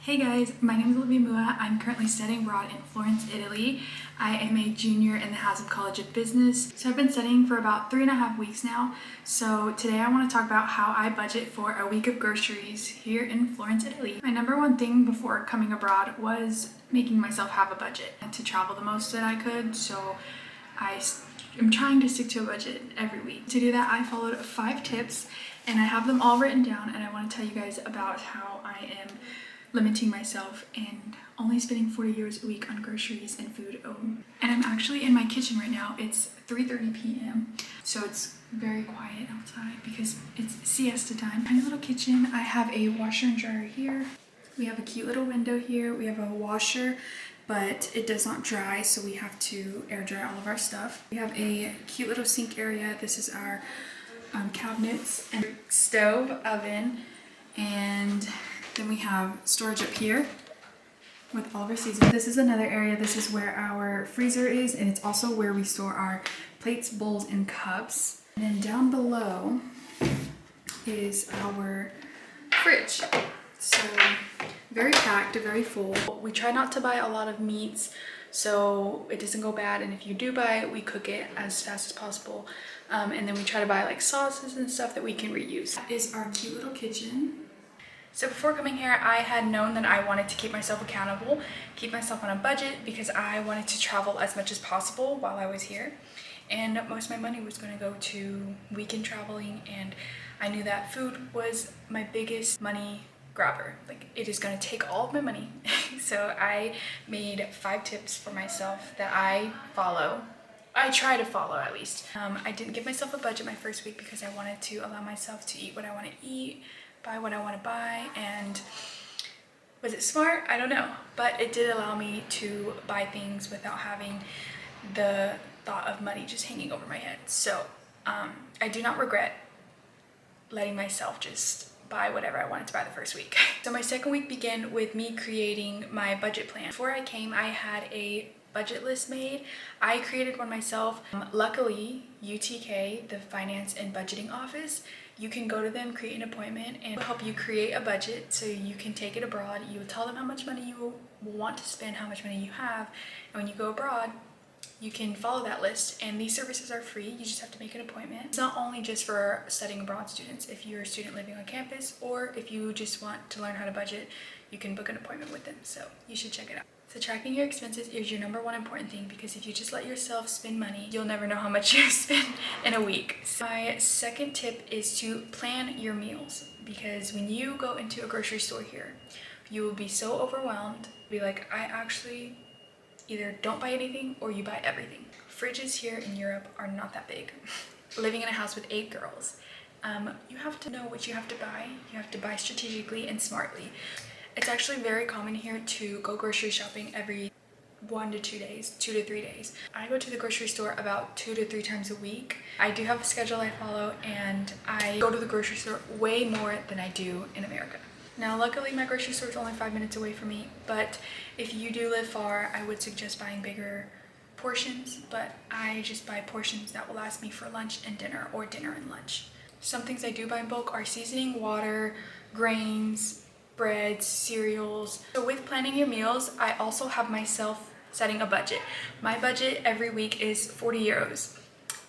Hey guys, my name is Olivia Moua. I'm currently studying abroad in Florence, Italy. I am a junior in the Hazard College of Business. So I've been studying for about 3.5 weeks now. So today I want to talk about how I budget for a week of groceries here in Florence, Italy. My number one thing before coming abroad was making myself have a budget and to travel the most that I could. So I'm trying to stick to a budget every week. To do that, I followed 5 tips and I have them all written down, and I want to tell you guys about how I am limiting myself and only spending 40 euros a week on groceries and food. And I'm actually in my kitchen right now. It's 3:30 p.m. so it's very quiet outside because it's siesta time. Tiny little kitchen. I have a washer and dryer here. We have a cute little window here. We have a washer, but it does not dry, so we have to air dry all of our stuff. We have a cute little sink area. This is our cabinets and stove, oven, and then we have storage up here with all of our seasonings. This is another area. This is where our freezer is, and it's also where we store our plates, bowls, and cups. And then down below is our fridge. So very packed, very full. We try not to buy a lot of meats so it doesn't go bad, and if you do buy it, we cook it as fast as possible. And then we try to buy like sauces and stuff that we can reuse. That is our cute little kitchen. So before coming here, I had known that I wanted to keep myself accountable, keep myself on a budget, because I wanted to travel as much as possible while I was here. And most of my money was going to go to weekend traveling, and I knew that food was my biggest money grabber. Like, it is going to take all of my money. So I made 5 tips for myself that I follow. I try to follow, at least. I didn't give myself a budget my first week because I wanted to allow myself to eat what I want to eat, buy what I want to buy. And was it smart? I don't know, but it did allow me to buy things without having the thought of money just hanging over my head. So I do not regret letting myself just buy whatever I wanted to buy the first week. So my second week began with me creating my budget plan. Before I came, I had a budget list made. I created one myself. Luckily, UTK, the finance and budgeting office, you can go to them, create an appointment, and help you create a budget so you can take it abroad. You will tell them how much money you want to spend, how much money you have, and when you go abroad, you can follow that list. And these services are free. You just have to make an appointment. It's not only just for studying abroad students. If you're a student living on campus, or if you just want to learn how to budget, you can book an appointment with them. So you should check it out. So tracking your expenses is your number one important thing, because if you just let yourself spend money, you'll never know how much you spend in a week. So my second tip is to plan your meals, because when you go into a grocery store here, you will be so overwhelmed. Be like, I actually either don't buy anything or you buy everything. Fridges here in Europe are not that big. Living in a house with 8 girls, you have to know what you have to buy. You have to buy strategically and smartly. It's actually very common here to go grocery shopping every 1 to 2 days, 2 to 3 days. I go to the grocery store about 2 to 3 times a week. I do have a schedule I follow, and I go to the grocery store way more than I do in America. Now, luckily, my grocery store is only 5 minutes away from me, but if you do live far, I would suggest buying bigger portions, but I just buy portions that will last me for lunch and dinner, or dinner and lunch. Some things I do buy in bulk are seasoning, water, grains, breads, cereals. So with planning your meals, I also have myself setting a budget. My budget every week is 40 euros.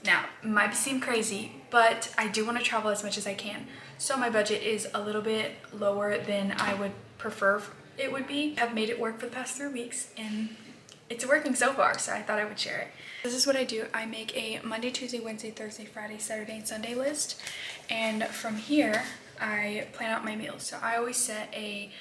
Now, it might seem crazy, but I do want to travel as much as I can. So my budget is a little bit lower than I would prefer it would be. I've made it work for the past 3 weeks, and it's working so far, so I thought I would share it. This is what I do. I make a Monday, Tuesday, Wednesday, Thursday, Friday, Saturday, and Sunday list. And from here, I plan out my meals. So I always set a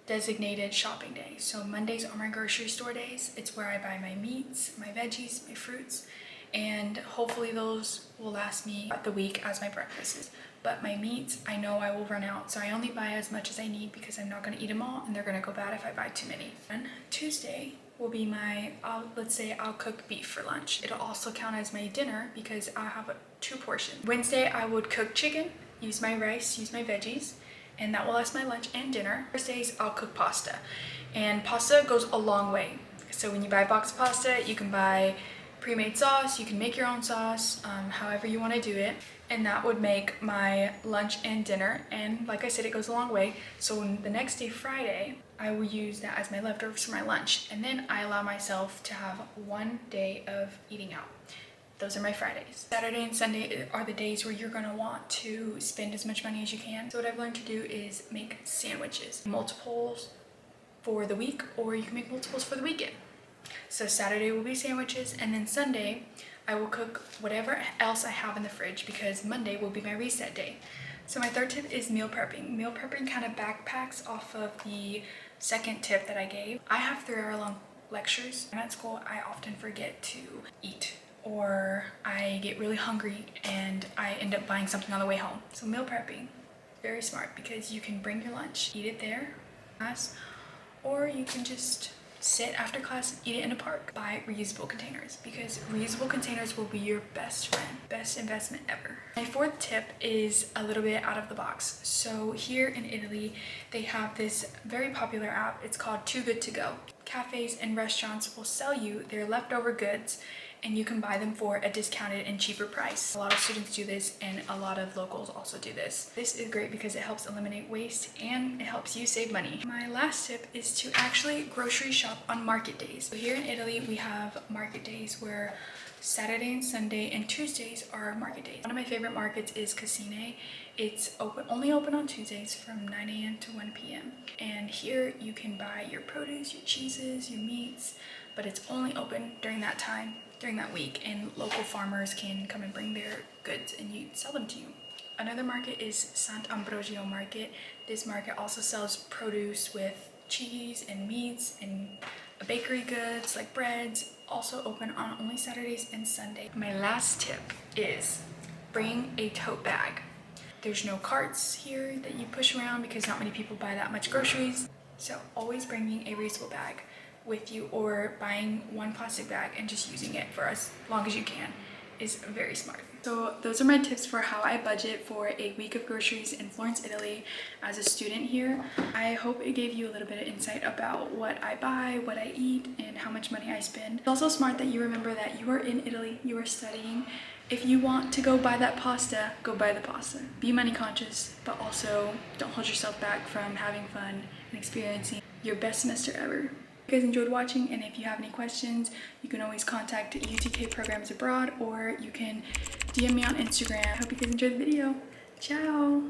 designated shopping day. So Mondays are my grocery store days. It's where I buy my meats, my veggies, my fruits, and hopefully those will last me the week as my breakfasts. But my meats, I know I will run out, so I only buy as much as I need, because I'm not going to eat them all and they're going to go bad if I buy too many. And Tuesday will be my, let's say I'll cook beef for lunch. It'll also count as my dinner because I'll have 2 portions. Wednesday I would cook chicken, use my rice, use my veggies, and that will last my lunch and dinner. Thursdays I'll cook pasta, and pasta goes a long way. So when you buy a box of pasta, you can buy pre-made sauce, you can make your own sauce, however you want to do it. and that would make my lunch and dinner. And like I said, it goes a long way. So the next day, Friday, I will use that as my leftovers for my lunch. And then I allow myself to have one day of eating out. Those are my Fridays. Saturday and Sunday are the days where you're gonna want to spend as much money as you can. So what I've learned to do is make sandwiches, multiples for the week, or you can make multiples for the weekend. So Saturday will be sandwiches, and then Sunday I will cook whatever else I have in the fridge because Monday will be my reset day. So my third tip is meal prepping. Meal prepping kind of backpacks off of the second tip that I gave. I have 3-hour-long lectures. I'm at school, I often forget to eat, or I get really hungry and I end up buying something on the way home. So meal prepping, very smart, because you can bring your lunch, eat it there, class, or you can just sit after class, eat it in a park. Buy reusable containers because reusable containers will be your best friend, best investment ever. My fourth tip is a little bit out of the box. So here in Italy, they have this very popular app. It's called Too Good To Go. Cafes and restaurants will sell you their leftover goods and you can buy them for a discounted and cheaper price. A lot of students do this and a lot of locals also do this. This is great because it helps eliminate waste and it helps you save money. My last tip is to actually grocery shop on market days. So here in Italy, we have market days where Saturday and Sunday and Tuesdays are market days. One of my favorite markets is CGE. It's only open on Tuesdays from 9 a.m. to 1 p.m. And here you can buy your produce, your cheeses, your meats, but it's only open during that time, during that week, and local farmers can come and bring their goods and you sell them to you. Another market is Sant'Ambrogio Market. This market also sells produce with cheese and meats and bakery goods like breads, also open on only Saturdays and Sunday. My last tip is bring a tote bag. There's no carts here that you push around because not many people buy that much groceries. So always bringing a reusable bag with you or buying one plastic bag and just using it for as long as you can is very smart. So those are my tips for how I budget for a week of groceries in Florence, Italy as a student here. I hope it gave you a little bit of insight about what I buy, what I eat, and how much money I spend. It's also smart that you remember that you are in Italy, you are studying. If you want to go buy that pasta, go buy the pasta. Be money conscious, but also don't hold yourself back from having fun and experiencing your best semester ever. If you guys enjoyed watching, and if you have any questions, you can always contact UTK Programs Abroad or you can DM me on Instagram. I hope you guys enjoyed the video. Ciao!